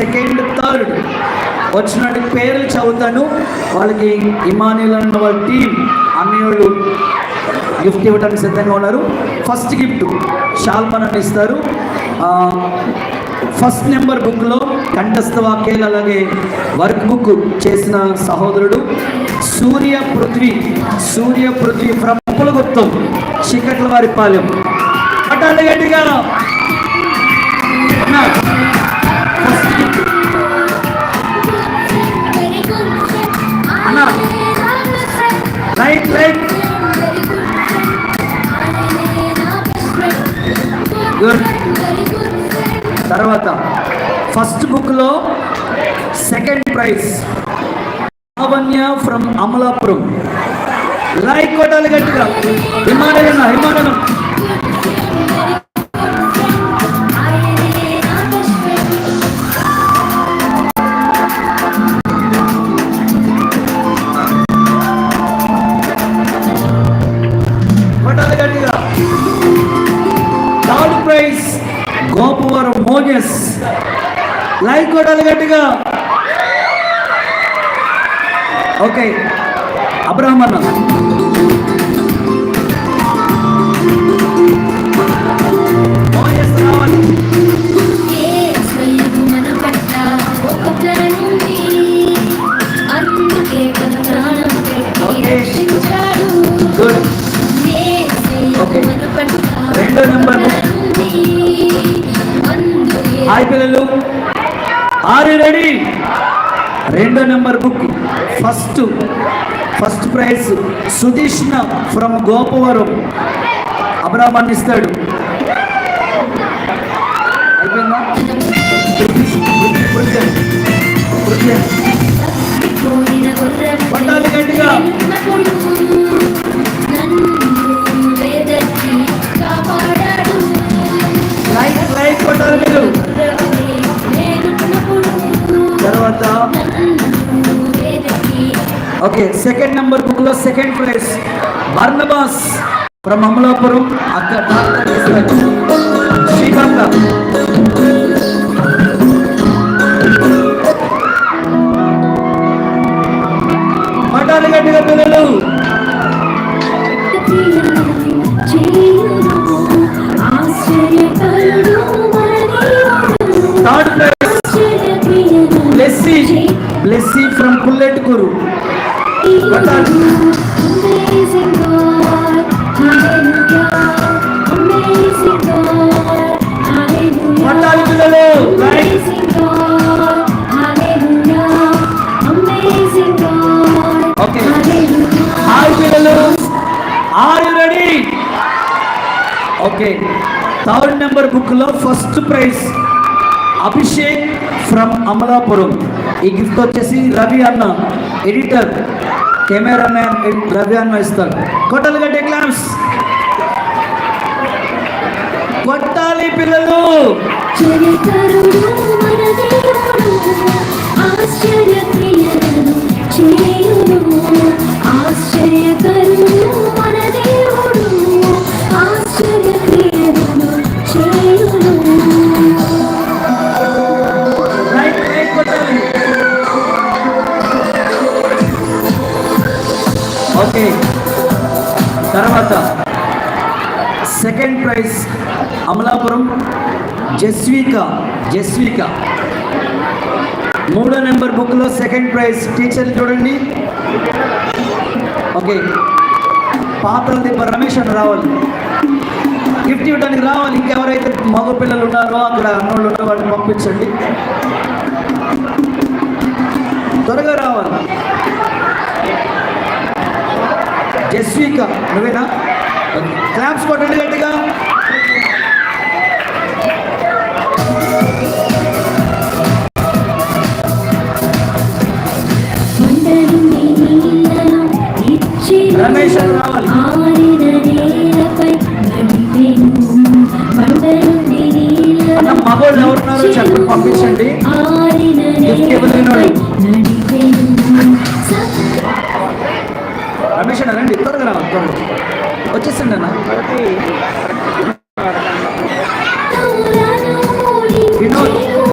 Second, third వచ్చిన పేర్లు చదువుతాను. వాళ్ళకి ఇమానియల్ అన్న వాళ్ళ టీం అన్నయ్యోళ్ళు గిఫ్ట్ ఇవ్వడానికి సిద్ధంగా ఉన్నారు. ఫస్ట్ గిఫ్ట్ షాల్మన్ అని ఇస్తారు. ఫస్ట్ నెంబర్ బుక్లో కంఠస్థ వాక్యాలు అలాగే వర్క్ బుక్ చేసిన సహోదరుడు సూర్య పృథ్వీ ఫ్రమ్ పులగుత్తం చీకట్ల వారి పాలెం. పట్టాలి గట్టిగా. Right good. తర్వాత ఫస్ట్ బుక్లో second prize Lavanya from Amalapuram. Like కొట్టాలి గట్టిగా. హిమాలయం కొట్టాలి గట్టిగా. Third prize Gopavaram Moses. Like కొట్టాలి గట్టిగా. ఓకే, అబ్రహం అన్న. రెండో నెంబర్. హాయ్ పిల్లలు, ఆర్ యు రెడీ? రెండో number book first prize Sudeshna from Gopavaram. Abraham ఇస్తాడు. అయిపోయిందా? పట్టాలి గట్టిగా. లైక్ కొట్టాలి మీరు. తర్వాత ఓకే, సెకండ్ నెంబర్ బుక్ లో second prize Barnabas from Amalapuram. Srikanta. పట్టాలి గట్టిగా పిల్లలు. Third praise Blessy from Pulletkuru. పట్టాలి పిల్లలు. ఓకే, హాయ్ పిల్లలు, are you ready? Okay, third number book లో first prize Abhishek from Amalapuram. ఈ గిఫ్ట్ వచ్చేసి రవి అన్న, ఎడిటర్, కెమెరా మ్యాన్ రవి అన్న ఇస్తారు. కొట్టాలి గట్టే క్లాస్. కొట్టాలి పిల్లలు. ఓకే, తర్వాత సెకండ్ ప్రైజ్ అమలాపురం జస్విక. మూడో నెంబర్ బుక్లో సెకండ్ ప్రైజ్ టీచర్లు చూడండి. ఓకే, పాత్రల దిబ్బ రమేష్ అని రావాలి, గిఫ్ట్ ఇవ్వడానికి రావాలి. ఇంకెవరైతే మగ పిల్లలు ఉన్నారో అక్కడ అన్నోళ్ళు ఉన్నారో వాళ్ళని పంపించండి, త్వరగా రావాలి. జస్విక నువ్వేనా? క్లాప్స్ కొట్టండి గట్టిగా. రమేష్ రావాలి. మగోళ్ళు ఎవరున్నారో చెప్పి పంపించండి. రమేష్ అన్న రండి, త్వరగా రా, త్వరగా వచ్చేసిండి అన్న.